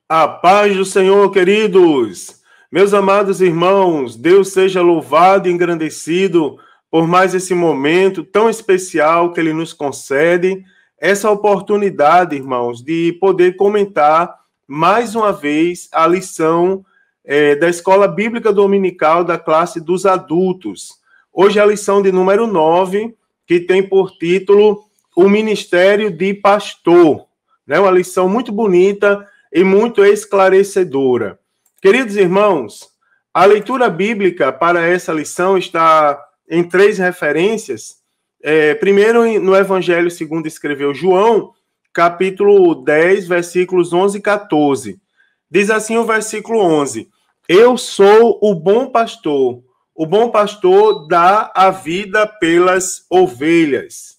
A paz do Senhor, queridos, meus amados irmãos, Deus seja louvado e engrandecido por mais esse momento tão especial que Ele nos concede, essa oportunidade, irmãos, de poder comentar mais uma vez a lição da Escola Bíblica Dominical da classe dos adultos. Hoje é a lição de número 9, que tem por título O Ministério de Pastor. Uma lição muito bonita e muito esclarecedora. Queridos irmãos, a leitura bíblica para essa lição está em 3 referências. Primeiro, no Evangelho segundo escreveu João, capítulo 10, versículos 11 e 14. Diz assim o versículo 11: Eu sou o bom pastor dá a vida pelas ovelhas.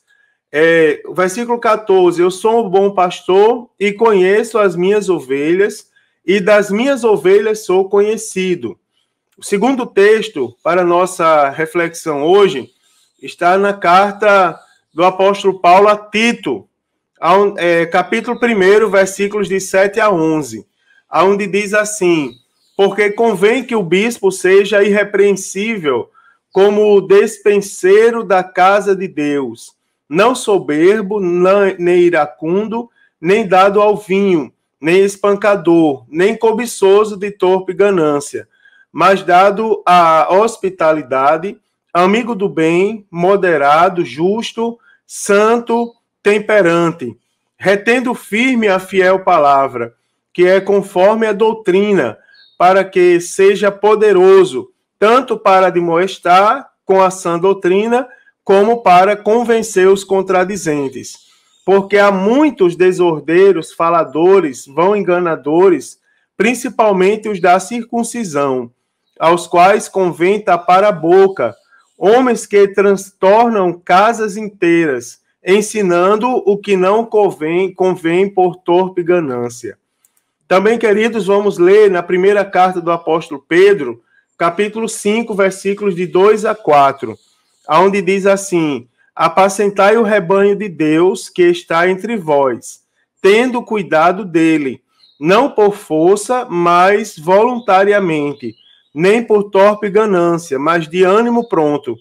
O versículo 14, eu sou um bom pastor e conheço as minhas ovelhas, e das minhas ovelhas sou conhecido. O segundo texto para nossa reflexão hoje está na carta do apóstolo Paulo a Tito, capítulo 1, versículos de 7 a 11, onde diz assim: porque convém que o bispo seja irrepreensível como despenseiro da casa de Deus, não soberbo, nem iracundo, nem dado ao vinho, nem espancador, nem cobiçoso de torpe ganância, mas dado à hospitalidade, amigo do bem, moderado, justo, santo, temperante, retendo firme a fiel palavra, que é conforme a doutrina, para que seja poderoso, tanto para admoestar com a sã doutrina, como para convencer os contradizentes. Porque há muitos desordeiros, faladores, vão enganadores, principalmente os da circuncisão, aos quais convém tapar a boca, homens que transtornam casas inteiras, ensinando o que não convém por torpe ganância. Também, queridos, vamos ler na primeira carta do apóstolo Pedro, capítulo 5, versículos de 2 a 4, onde diz assim: apacentai o rebanho de Deus que está entre vós, tendo cuidado dele, não por força, mas voluntariamente, nem por torpe ganância, mas de ânimo pronto,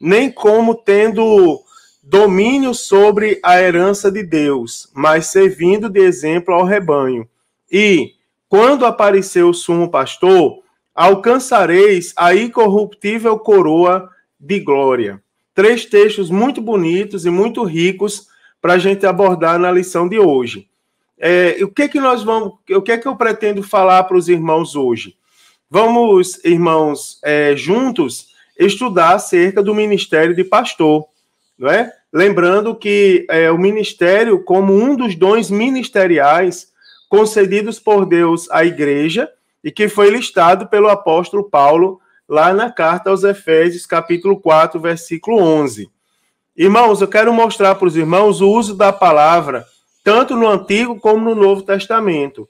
nem como tendo domínio sobre a herança de Deus, mas servindo de exemplo ao rebanho. E, quando aparecer o sumo pastor, alcançareis a incorruptível coroa de glória. 3 textos muito bonitos e muito ricos para a gente abordar na lição de hoje. O que é que eu pretendo falar para os irmãos hoje? Vamos, irmãos, juntos estudar acerca do ministério de pastor, não é? Lembrando que o ministério, como um dos dons ministeriais concedidos por Deus à igreja, e que foi listado pelo apóstolo Paulo lá na carta aos Efésios, capítulo 4, versículo 11. Irmãos, eu quero mostrar para os irmãos o uso da palavra, tanto no Antigo como no Novo Testamento,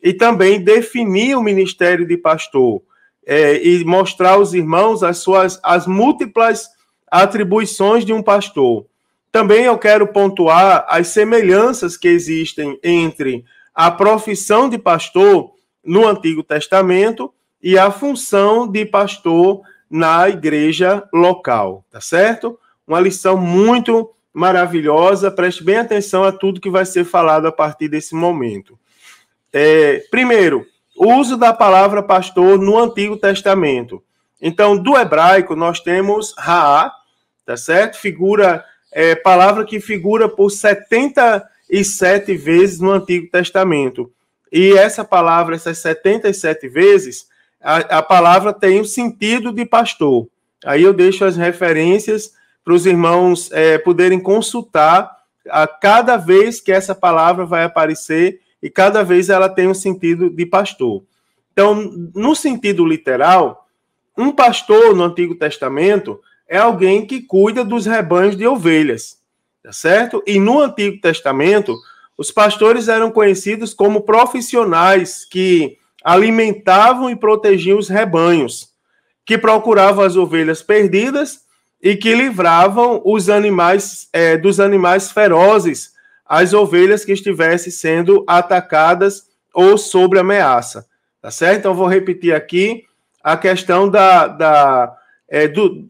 e também definir o ministério de pastor, e mostrar aos irmãos as múltiplas atribuições de um pastor. Também eu quero pontuar as semelhanças que existem entre a profissão de pastor no Antigo Testamento e a função de pastor na igreja local, tá certo? Uma lição muito maravilhosa, preste bem atenção a tudo que vai ser falado a partir desse momento. Primeiro, o uso da palavra pastor no Antigo Testamento. Então, do hebraico, nós temos Raá, tá certo? Palavra que figura por 77 vezes no Antigo Testamento. E essa palavra, essas 77 vezes, a palavra tem o sentido de pastor. Aí eu deixo as referências para os irmãos poderem consultar a cada vez que essa palavra vai aparecer, e cada vez ela tem um sentido de pastor. Então, no sentido literal, um pastor no Antigo Testamento é alguém que cuida dos rebanhos de ovelhas, tá certo? E no Antigo Testamento, os pastores eram conhecidos como profissionais que alimentavam e protegiam os rebanhos, que procuravam as ovelhas perdidas e que livravam os animais dos animais ferozes, as ovelhas que estivessem sendo atacadas ou sobre ameaça. Tá certo? Então, vou repetir aqui a questão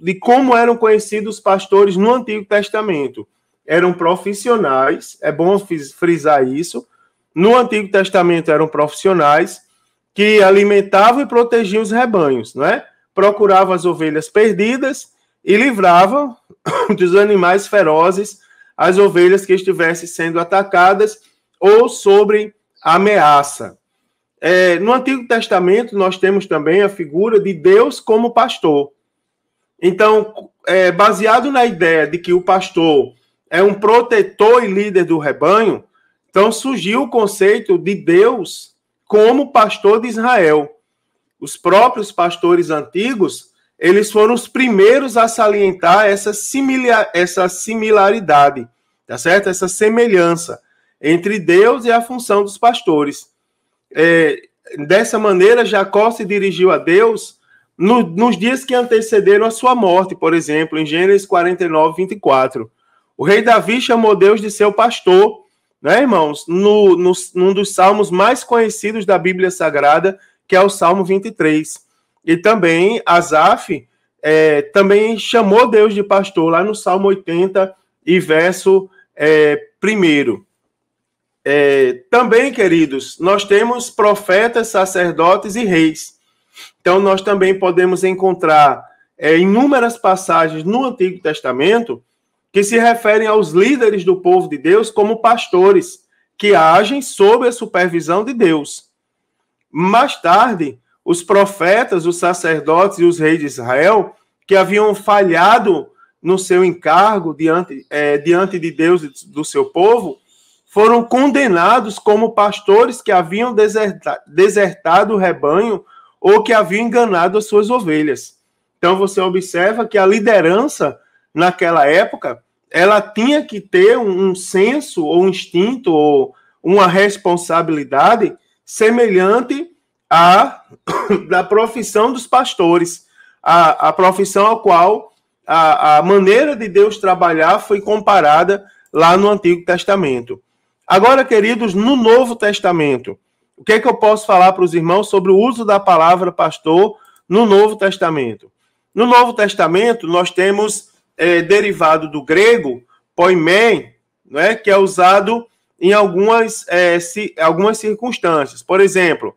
de como eram conhecidos os pastores no Antigo Testamento. Eram profissionais, é bom frisar isso. No Antigo Testamento eram profissionais que alimentavam e protegiam os rebanhos, não é? Procuravam as ovelhas perdidas e livravam dos animais ferozes as ovelhas que estivessem sendo atacadas ou sobre ameaça. No Antigo Testamento, nós temos também a figura de Deus como pastor. Então, baseado na ideia de que o pastor é um protetor e líder do rebanho, então surgiu o conceito de Deus como pastor de Israel. Os próprios pastores antigos, eles foram os primeiros a salientar essa similaridade, tá certo? Essa semelhança entre Deus e a função dos pastores. Dessa maneira, Jacó se dirigiu a Deus nos dias que antecederam a sua morte, por exemplo, em Gênesis 49, 24. O rei Davi chamou Deus de seu pastor, né, irmãos? Num dos salmos mais conhecidos da Bíblia Sagrada, que é o Salmo 23. E também Asaf também chamou Deus de pastor, lá no Salmo 80 e verso 1. Também, queridos, nós temos profetas, sacerdotes e reis. Então, nós também podemos encontrar inúmeras passagens no Antigo Testamento que se referem aos líderes do povo de Deus como pastores, que agem sob a supervisão de Deus. Mais tarde, os profetas, os sacerdotes e os reis de Israel, que haviam falhado no seu encargo diante de Deus e do seu povo, foram condenados como pastores que haviam desertado o rebanho ou que haviam enganado as suas ovelhas. Então, você observa que a liderança, naquela época, ela tinha que ter um senso ou um instinto ou uma responsabilidade semelhante à da profissão dos pastores, a profissão a qual a maneira de Deus trabalhar foi comparada lá no Antigo Testamento. Agora, queridos, no Novo Testamento, o que é que eu posso falar para os irmãos sobre o uso da palavra pastor no Novo Testamento? No Novo Testamento, nós temos derivado do grego, poimé, né, que é usado em algumas circunstâncias. Por exemplo,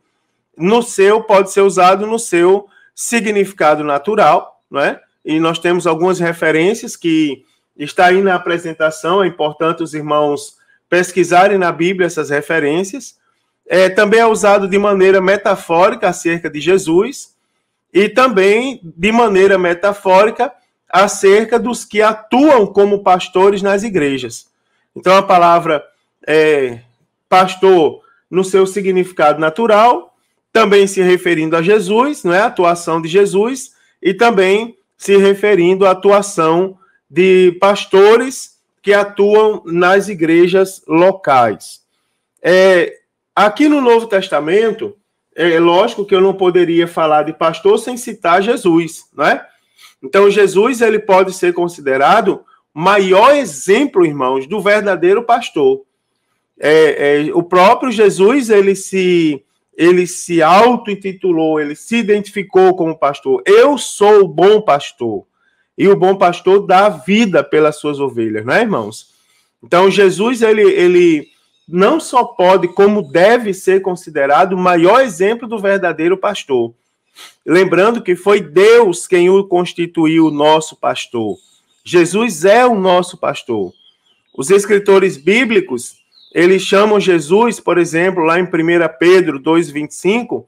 pode ser usado no seu significado natural, né? E nós temos algumas referências que está aí na apresentação, é importante os irmãos pesquisarem na Bíblia essas referências. Também é usado de maneira metafórica acerca de Jesus e também de maneira metafórica acerca dos que atuam como pastores nas igrejas. Então, a palavra pastor, no seu significado natural, também se referindo a Jesus, não é? A atuação de Jesus, e também se referindo à atuação de pastores que atuam nas igrejas locais. Aqui no Novo Testamento, é lógico que eu não poderia falar de pastor sem citar Jesus, não é? Então, Jesus, ele pode ser considerado o maior exemplo, irmãos, do verdadeiro pastor. O próprio Jesus, ele se auto-intitulou, ele se identificou como pastor. Eu sou o bom pastor. E o bom pastor dá vida pelas suas ovelhas, não é, irmãos? Então, Jesus, ele não só pode, como deve ser considerado o maior exemplo do verdadeiro pastor. Lembrando que foi Deus quem o constituiu o nosso pastor. Jesus é o nosso pastor. Os escritores bíblicos, eles chamam Jesus, por exemplo, lá em 1 Pedro 2,25,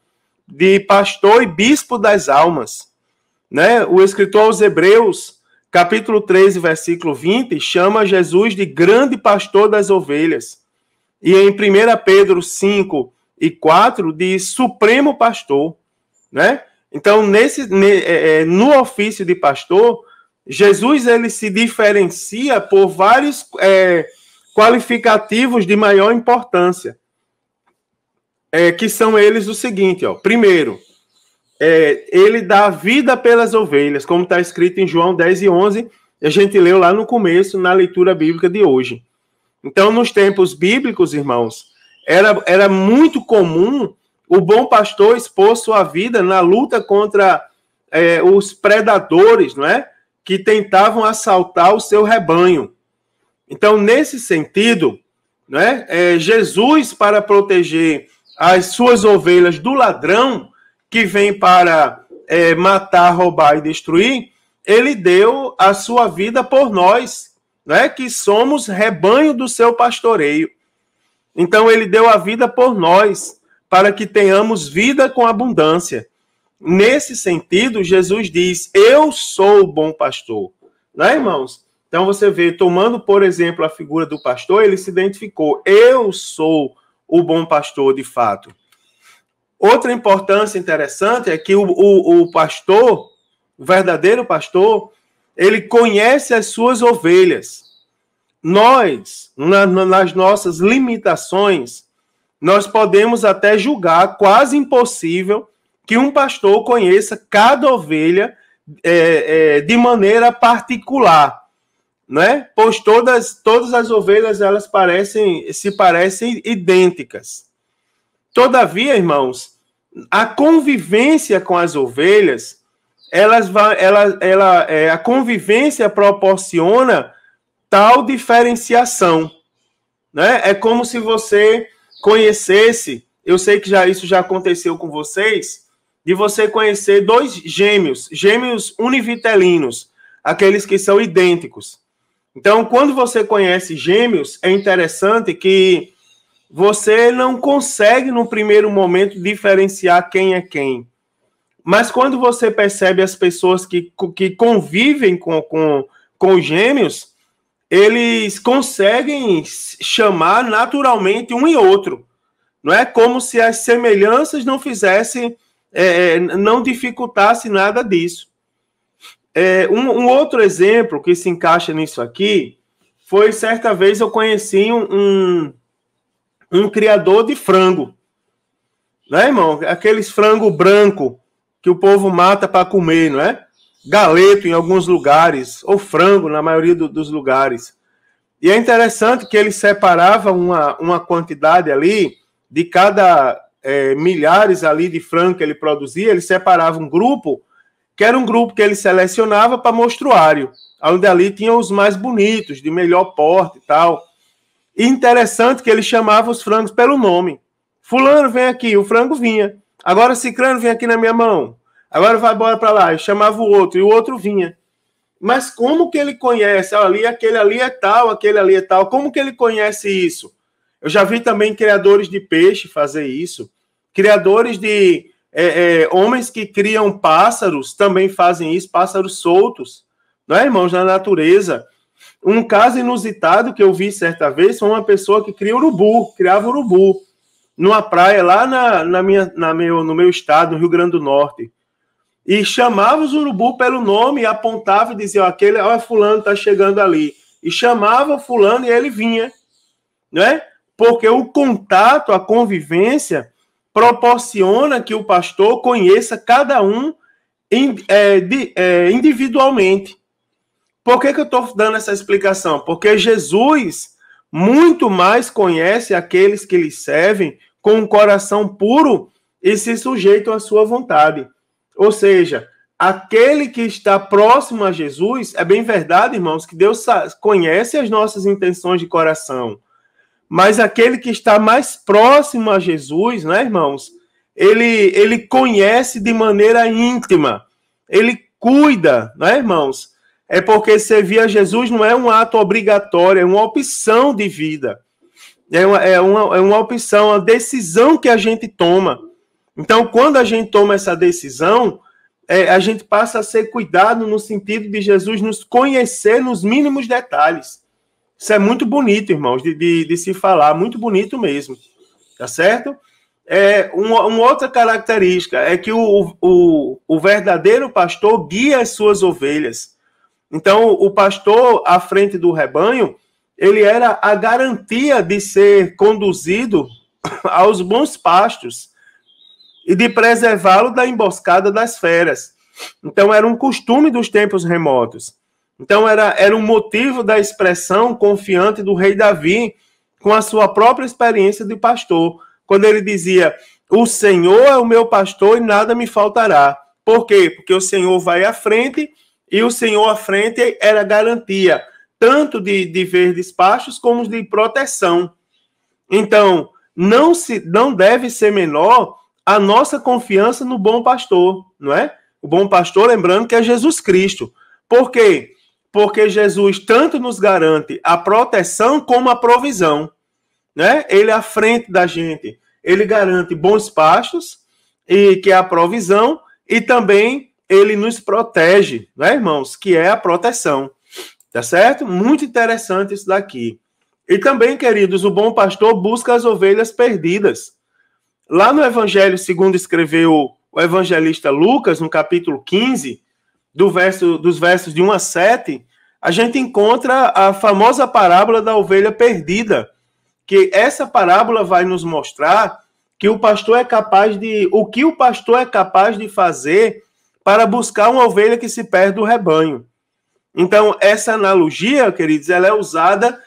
de pastor e bispo das almas. Né? O escritor aos Hebreus, capítulo 13, versículo 20, chama Jesus de grande pastor das ovelhas. E em 1 Pedro 5 e 4, diz supremo pastor. Né? Então, no ofício de pastor, Jesus ele se diferencia por vários qualificativos de maior importância, que são eles o seguinte, ó. Primeiro, ele dá vida pelas ovelhas, como está escrito em João 10 e 11, a gente leu lá no começo, na leitura bíblica de hoje. Então, nos tempos bíblicos, irmãos, Era muito comum o bom pastor expor sua vida na luta contra os predadores, não é? Que tentavam assaltar o seu rebanho. Então, nesse sentido, não é? Jesus, para proteger as suas ovelhas do ladrão, que vem para matar, roubar e destruir, ele deu a sua vida por nós, não é? Que somos rebanho do seu pastoreio. Então, ele deu a vida por nós, para que tenhamos vida com abundância. Nesse sentido, Jesus diz, eu sou o bom pastor. Não é, irmãos? Então, você vê, tomando, por exemplo, a figura do pastor, ele se identificou, eu sou o bom pastor, de fato. Outra importância interessante é que o pastor, o verdadeiro pastor, ele conhece as suas ovelhas. Nós, nas nossas limitações, nós podemos até julgar quase impossível que um pastor conheça cada ovelha de maneira particular, né? Pois todas as ovelhas elas se parecem idênticas. Todavia, irmãos, a convivência com as ovelhas, a convivência proporciona tal diferenciação, né? É como se você conhecesse, eu sei que isso já aconteceu com vocês, de você conhecer dois gêmeos univitelinos, aqueles que são idênticos. Então, quando você conhece gêmeos, é interessante que você não consegue, no primeiro momento, diferenciar quem é quem. Mas quando você percebe as pessoas que convivem com os gêmeos, eles conseguem chamar naturalmente um e outro. Não é como se as semelhanças não fizessem, não dificultasse nada disso. Um outro exemplo que se encaixa nisso aqui foi, certa vez, eu conheci um criador de frango. Né, irmão? Aqueles frango branco que o povo mata para comer, não é? Galeto em alguns lugares, ou frango na maioria dos lugares. E é interessante que ele separava uma quantidade ali, de cada milhares ali de frango que ele produzia, ele separava um grupo, que era um grupo que ele selecionava para mostruário, onde ali tinha os mais bonitos, de melhor porte e tal. E interessante que ele chamava os frangos pelo nome. Fulano, vem aqui, o frango vinha. Agora Cicrano, vem aqui na minha mão. Agora vai embora para lá. E chamava o outro, e o outro vinha. Mas como que ele conhece? Aquele ali é tal, aquele ali é tal. Como que ele conhece isso? Eu já vi também criadores de peixe fazer isso. Criadores de homens que criam pássaros também fazem isso, pássaros soltos. Não é, irmãos? Na natureza. Um caso inusitado que eu vi certa vez foi uma pessoa que criava urubu, numa praia lá no meu estado, no Rio Grande do Norte. E chamava os urubu pelo nome, apontava e dizia, olha, fulano está chegando ali. E chamava fulano e ele vinha. Não é? Porque o contato, a convivência, proporciona que o pastor conheça cada um individualmente. Por que eu estou dando essa explicação? Porque Jesus muito mais conhece aqueles que lhe servem com um coração puro e se sujeitam à sua vontade. Ou seja, aquele que está próximo a Jesus, é bem verdade, irmãos, que Deus conhece as nossas intenções de coração. Mas aquele que está mais próximo a Jesus, né, irmãos? Ele conhece de maneira íntima. Ele cuida, né, irmãos? É porque servir a Jesus não é um ato obrigatório, é uma opção de vida. É uma opção, uma decisão que a gente toma. Então, quando a gente toma essa decisão, a gente passa a ser cuidado no sentido de Jesus nos conhecer nos mínimos detalhes. Isso é muito bonito, irmãos, de se falar, muito bonito mesmo, tá certo? Uma outra característica é que o verdadeiro pastor guia as suas ovelhas. Então, o pastor à frente do rebanho, ele era a garantia de ser conduzido aos bons pastos e de preservá-lo da emboscada das feras. Então, era um costume dos tempos remotos. Então, era um motivo da expressão confiante do rei Davi, com a sua própria experiência de pastor, quando ele dizia: o Senhor é o meu pastor e nada me faltará. Por quê? Porque o Senhor vai à frente, e o Senhor à frente era garantia, tanto de verdes pastos como de proteção. Então, não deve ser menor a nossa confiança no bom pastor, não é? O bom pastor, lembrando que é Jesus Cristo. Por quê? Porque Jesus tanto nos garante a proteção como a provisão, né? Ele à frente da gente, ele garante bons pastos, e que é a provisão, e também ele nos protege, né, irmãos? Que é a proteção, tá certo? Muito interessante isso daqui. E também, queridos, o bom pastor busca as ovelhas perdidas. Lá no Evangelho, segundo escreveu o evangelista Lucas, no capítulo 15, dos versos de 1 a 7, a gente encontra a famosa parábola da ovelha perdida, que essa parábola vai nos mostrar que o pastor é capaz de... o que o pastor é capaz de fazer para buscar uma ovelha que se perde do rebanho. Então, essa analogia, queridos, ela é usada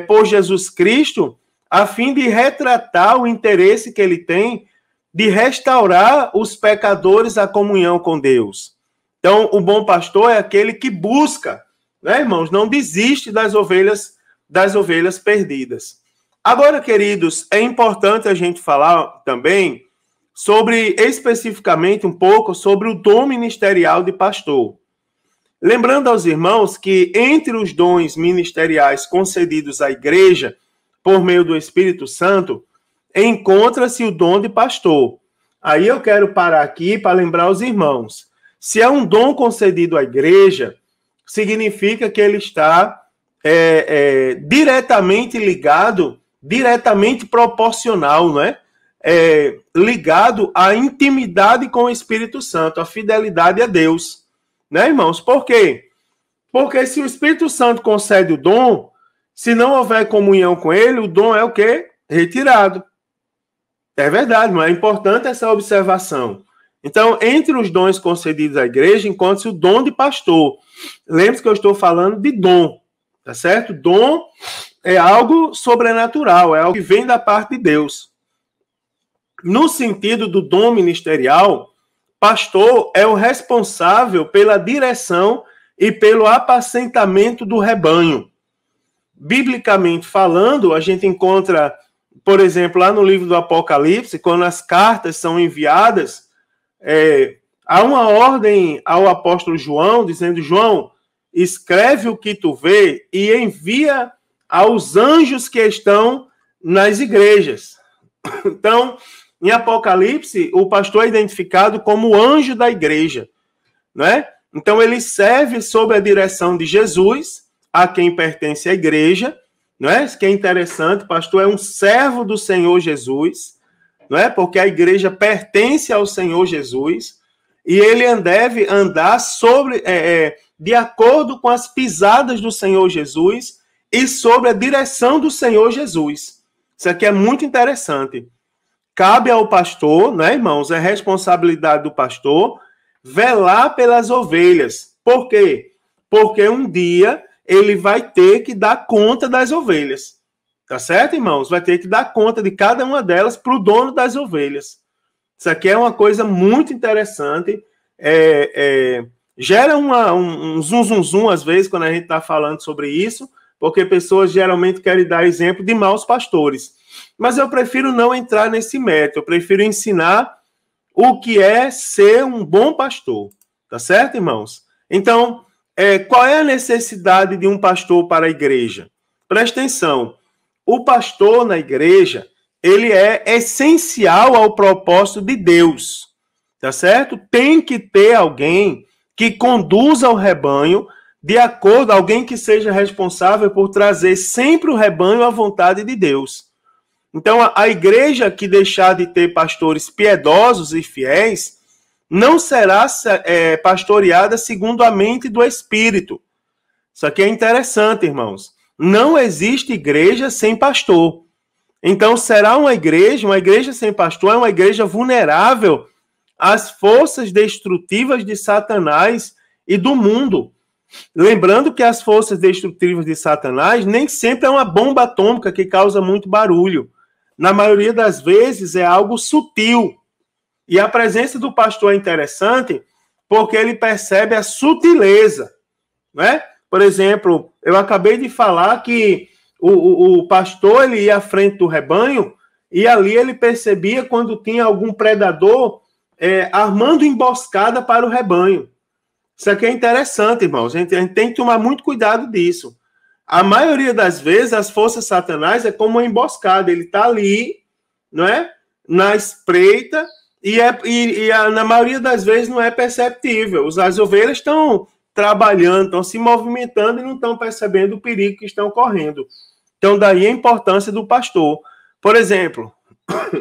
por Jesus Cristo a fim de retratar o interesse que ele tem de restaurar os pecadores à comunhão com Deus. Então, o bom pastor é aquele que busca, né, irmãos? Não desiste das ovelhas perdidas. Agora, queridos, é importante a gente falar também sobre, especificamente, um pouco sobre o dom ministerial de pastor. Lembrando aos irmãos que entre os dons ministeriais concedidos à igreja por meio do Espírito Santo, encontra-se o dom de pastor. Aí eu quero parar aqui para lembrar aos irmãos. Se é um dom concedido à igreja, significa que ele está diretamente ligado, diretamente proporcional, não é? Ligado à intimidade com o Espírito Santo, à fidelidade a Deus. Né, irmãos? Por quê? Porque se o Espírito Santo concede o dom, se não houver comunhão com ele, o dom é o quê? Retirado. É verdade, mas é importante essa observação. Então, entre os dons concedidos à igreja, encontra-se o dom de pastor. Lembre-se que eu estou falando de dom, tá certo? Dom é algo sobrenatural, é algo que vem da parte de Deus. No sentido do dom ministerial, pastor é o responsável pela direção e pelo apacentamento do rebanho. Biblicamente falando, a gente encontra, por exemplo, lá no livro do Apocalipse, quando as cartas são enviadas, há uma ordem ao apóstolo João, dizendo: João, escreve o que tu vê e envia aos anjos que estão nas igrejas. Então, em Apocalipse, o pastor é identificado como anjo da igreja, né? Então, ele serve sob a direção de Jesus, a quem pertence a igreja, não é? Isso que é interessante, o pastor é um servo do Senhor Jesus, não é? Porque a igreja pertence ao Senhor Jesus, e ele deve andar de acordo com as pisadas do Senhor Jesus e sobre a direção do Senhor Jesus. Isso aqui é muito interessante. Cabe ao pastor, né, irmãos? É responsabilidade do pastor velar pelas ovelhas. Por quê? Porque um dia ele vai ter que dar conta das ovelhas. Tá certo, irmãos? Vai ter que dar conta de cada uma delas para o dono das ovelhas. Isso aqui é uma coisa muito interessante. Gera um zum às vezes quando a gente está falando sobre isso, porque pessoas geralmente querem dar exemplo de maus pastores. Mas eu prefiro não entrar nesse mérito, eu prefiro ensinar o que é ser um bom pastor. Tá certo, irmãos? Então, qual é a necessidade de um pastor para a igreja? Presta atenção. O pastor na igreja, ele é essencial ao propósito de Deus. Tá certo? Tem que ter alguém que conduza o rebanho de acordo, alguém que seja responsável por trazer sempre o rebanho à vontade de Deus. Então, a igreja que deixar de ter pastores piedosos e fiéis não será pastoreada segundo a mente do Espírito. Isso aqui é interessante, irmãos. Não existe igreja sem pastor. Então, será uma igreja sem pastor é uma igreja vulnerável às forças destrutivas de Satanás e do mundo. Lembrando que as forças destrutivas de Satanás nem sempre é uma bomba atômica que causa muito barulho. Na maioria das vezes é algo sutil. E a presença do pastor é interessante porque ele percebe a sutileza, né? Por exemplo, eu acabei de falar que o pastor ele ia à frente do rebanho e ali ele percebia quando tinha algum predador armando emboscada para o rebanho. Isso aqui é interessante, irmãos. A gente tem que tomar muito cuidado disso. A maioria das vezes, as forças satanás é como uma emboscada. Ele está ali, não é? Na espreita, na maioria das vezes não é perceptível. As ovelhas estão trabalhando, estão se movimentando e não estão percebendo o perigo que estão correndo. Então, daí a importância do pastor. Por exemplo,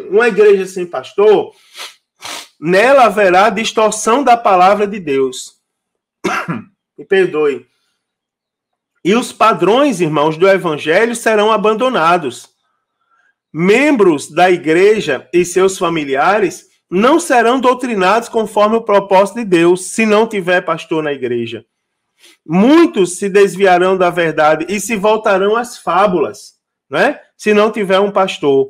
uma igreja sem pastor, nela haverá distorção da palavra de Deus. Me perdoe. E os padrões, irmãos, do evangelho serão abandonados. Membros da igreja e seus familiares não serão doutrinados conforme o propósito de Deus, se não tiver pastor na igreja. Muitos se desviarão da verdade e se voltarão às fábulas, né? Se não tiver um pastor.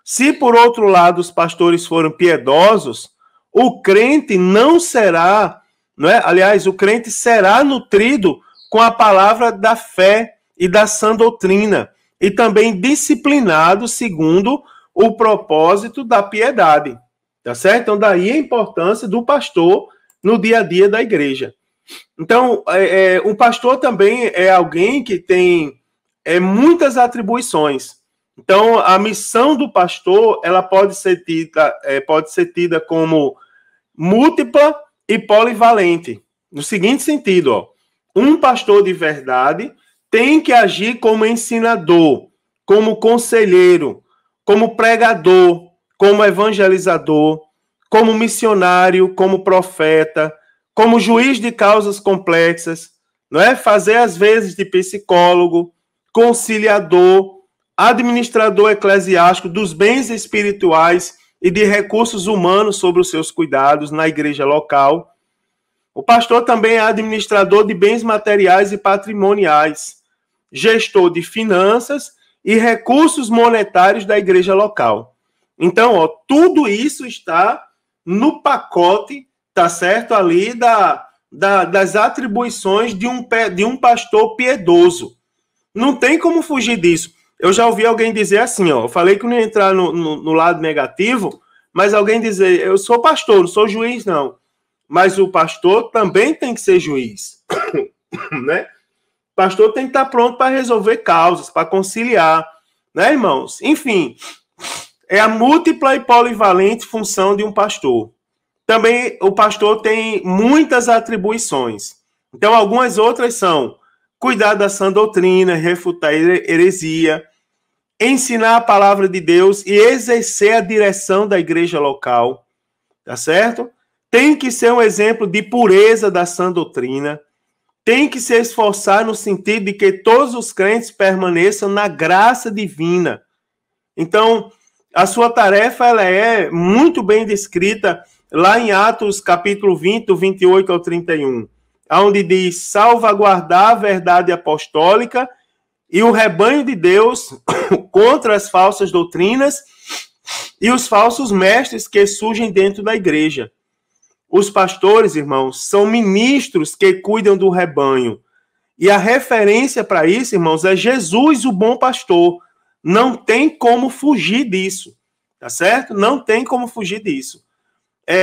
Se, por outro lado, os pastores forem piedosos, o crente não será, não é? Aliás, o crente será nutrido com a palavra da fé e da sã doutrina, e também disciplinado segundo o propósito da piedade. Tá certo? Então, daí a importância do pastor no dia a dia da igreja. Então, o pastor também é alguém que tem muitas atribuições. Então, a missão do pastor, ela pode ser tida como múltipla e polivalente. No seguinte sentido, ó, um pastor de verdade tem que agir como ensinador, como conselheiro, como pregador, como evangelizador, como missionário, como profeta, como juiz de causas complexas, não é? Fazer às vezes de psicólogo, conciliador, administrador eclesiástico dos bens espirituais e de recursos humanos sobre os seus cuidados na igreja local. O pastor também é administrador de bens materiais e patrimoniais, gestor de finanças e recursos monetários da igreja local. Então, ó, tudo isso está no pacote, tá certo? Ali das atribuições de um pastor piedoso. Não tem como fugir disso. Eu já ouvi alguém dizer assim, ó, eu falei que não ia entrar no lado negativo, mas alguém dizer, eu sou pastor, não sou juiz, não. Mas o pastor também tem que ser juiz, né? O pastor tem que estar pronto para resolver causas, para conciliar, né, irmãos? Enfim, é a múltipla e polivalente função de um pastor. Também o pastor tem muitas atribuições. Então, algumas outras são cuidar da sã doutrina, refutar heresia, ensinar a palavra de Deus e exercer a direção da igreja local, tá certo? Tem que ser um exemplo de pureza da sã doutrina, tem que se esforçar no sentido de que todos os crentes permaneçam na graça divina. Então, a sua tarefa ela é muito bem descrita lá em Atos capítulo 20, do 28 ao 31, onde diz salvaguardar a verdade apostólica e o rebanho de Deus contra as falsas doutrinas e os falsos mestres que surgem dentro da igreja. Os pastores, irmãos, são ministros que cuidam do rebanho. E a referência para isso, irmãos, é Jesus, o bom pastor. Não tem como fugir disso, tá certo? Não tem como fugir disso.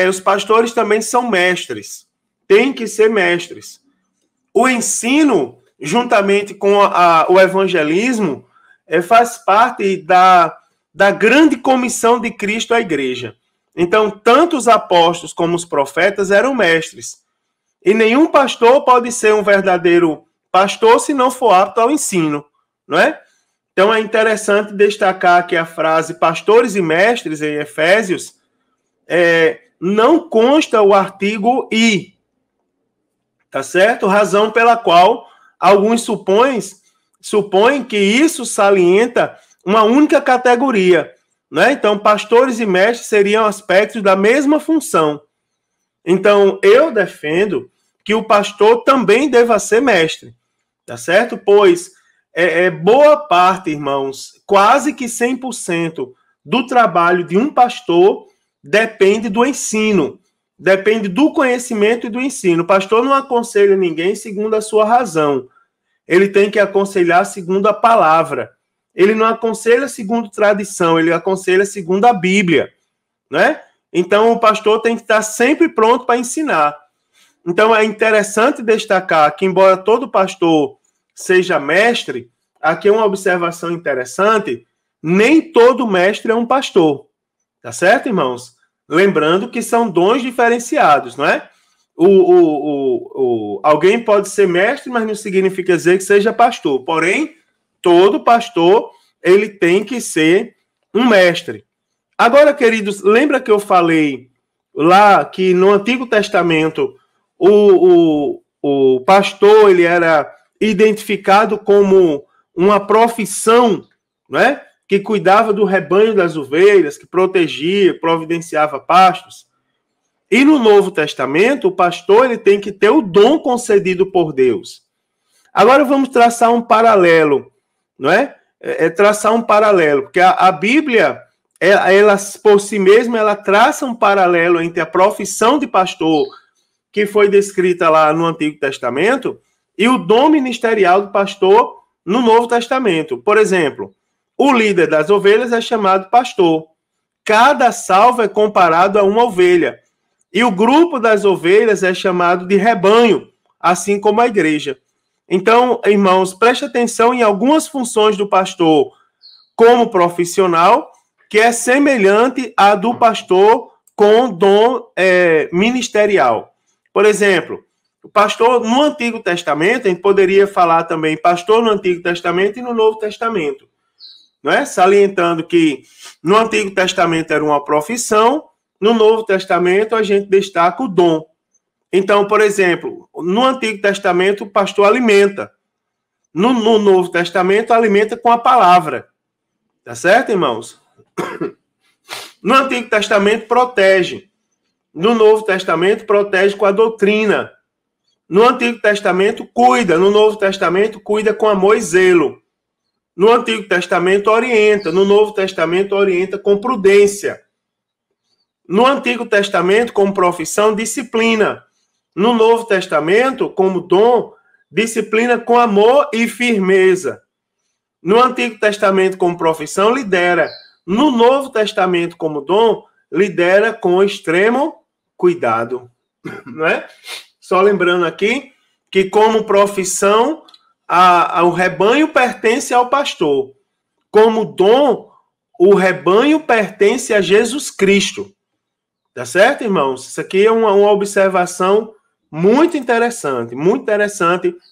Os pastores também são mestres. Tem que ser mestres. O ensino, juntamente com o evangelismo, faz parte da grande comissão de Cristo à igreja. Então, tanto os apóstolos como os profetas eram mestres. E nenhum pastor pode ser um verdadeiro pastor se não for apto ao ensino, não é? Então, é interessante destacar aqui a frase pastores e mestres em Efésios. Não consta o artigo "e", tá certo? Razão pela qual alguns supõem que isso salienta uma única categoria, né? Então, pastores e mestres seriam aspectos da mesma função. Então, eu defendo que o pastor também deva ser mestre, tá certo? Pois boa parte, irmãos, quase que 100% do trabalho de um pastor depende do ensino, depende do conhecimento e do ensino. O pastor não aconselha ninguém segundo a sua razão, ele tem que aconselhar segundo a palavra. Ele não aconselha segundo tradição, ele aconselha segundo a Bíblia, né? Então, o pastor tem que estar sempre pronto para ensinar. Então, é interessante destacar que, embora todo pastor seja mestre, aqui é uma observação interessante, nem todo mestre é um pastor. Tá certo, irmãos? Lembrando que são dons diferenciados, não é? Alguém pode ser mestre, mas não significa dizer que seja pastor. Porém, todo pastor, ele tem que ser um mestre. Agora, queridos, lembra que eu falei lá que no Antigo Testamento o pastor ele era identificado como uma profissão, né? Que cuidava do rebanho das ovelhas, que protegia, providenciava pastos. E no Novo Testamento, o pastor ele tem que ter o dom concedido por Deus. Agora vamos traçar um paralelo, não é? Traçar um paralelo, porque a Bíblia, ela por si mesma, ela traça um paralelo entre a profissão de pastor, que foi descrita lá no Antigo Testamento, e o dom ministerial do pastor no Novo Testamento. Por exemplo, o líder das ovelhas é chamado pastor. Cada salvo é comparado a uma ovelha. E o grupo das ovelhas é chamado de rebanho, assim como a igreja. Então, irmãos, preste atenção em algumas funções do pastor como profissional, que é semelhante à do pastor com dom ministerial. Por exemplo, o pastor no Antigo Testamento, a gente poderia falar também pastor no Antigo Testamento e no Novo Testamento, não é? Salientando que no Antigo Testamento era uma profissão, no Novo Testamento a gente destaca o dom. Então, por exemplo, no Antigo Testamento o pastor alimenta, no Novo Testamento alimenta com a palavra, tá certo, irmãos? No Antigo Testamento protege, no Novo Testamento protege com a doutrina. No Antigo Testamento cuida, no Novo Testamento cuida com amor e zelo. No Antigo Testamento orienta, no Novo Testamento orienta com prudência. No Antigo Testamento, como profissão, disciplina. No Novo Testamento, como dom, disciplina com amor e firmeza. No Antigo Testamento, como profissão, lidera. No Novo Testamento, como dom, lidera com extremo cuidado. Não é? Só lembrando aqui que, como profissão, o rebanho pertence ao pastor. Como dom, o rebanho pertence a Jesus Cristo. Tá certo, irmãos? Isso aqui é uma observação muito interessante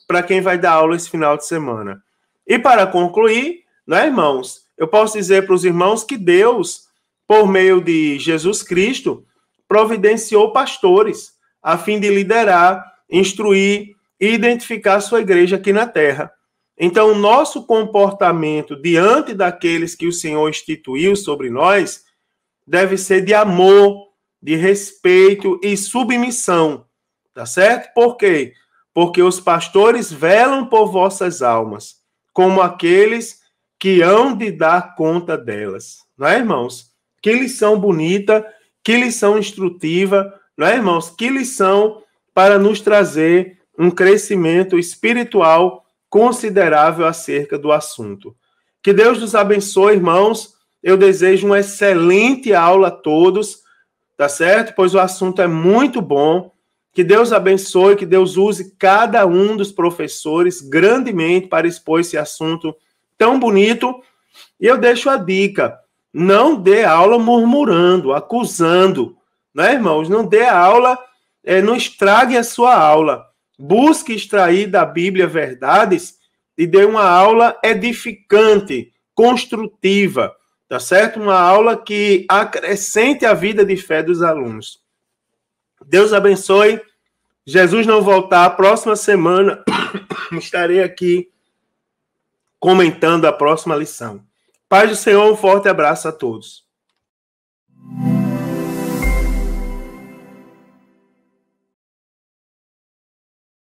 para quem vai dar aula esse final de semana. E para concluir, né, irmãos, eu posso dizer para os irmãos que Deus, por meio de Jesus Cristo, providenciou pastores a fim de liderar, instruir e identificar a sua igreja aqui na terra. Então, o nosso comportamento diante daqueles que o Senhor instituiu sobre nós deve ser de amor, de respeito e submissão, tá certo? Por quê? Porque os pastores velam por vossas almas, como aqueles que hão de dar conta delas. Não é, irmãos? Que lição bonita, que lição instrutiva, não é, irmãos? Que lição para nos trazer um crescimento espiritual considerável acerca do assunto. Que Deus nos abençoe, irmãos. Eu desejo uma excelente aula a todos, tá certo? Pois o assunto é muito bom. Que Deus abençoe, que Deus use cada um dos professores grandemente para expor esse assunto tão bonito. E eu deixo a dica, não dê aula murmurando, acusando, né, irmãos? Não dê aula, não estrague a sua aula. Busque extrair da Bíblia verdades e dê uma aula edificante, construtiva, tá certo? Uma aula que acrescente a vida de fé dos alunos. Deus abençoe. Jesus não voltar, a próxima semana estarei aqui comentando a próxima lição. Paz do Senhor, um forte abraço a todos.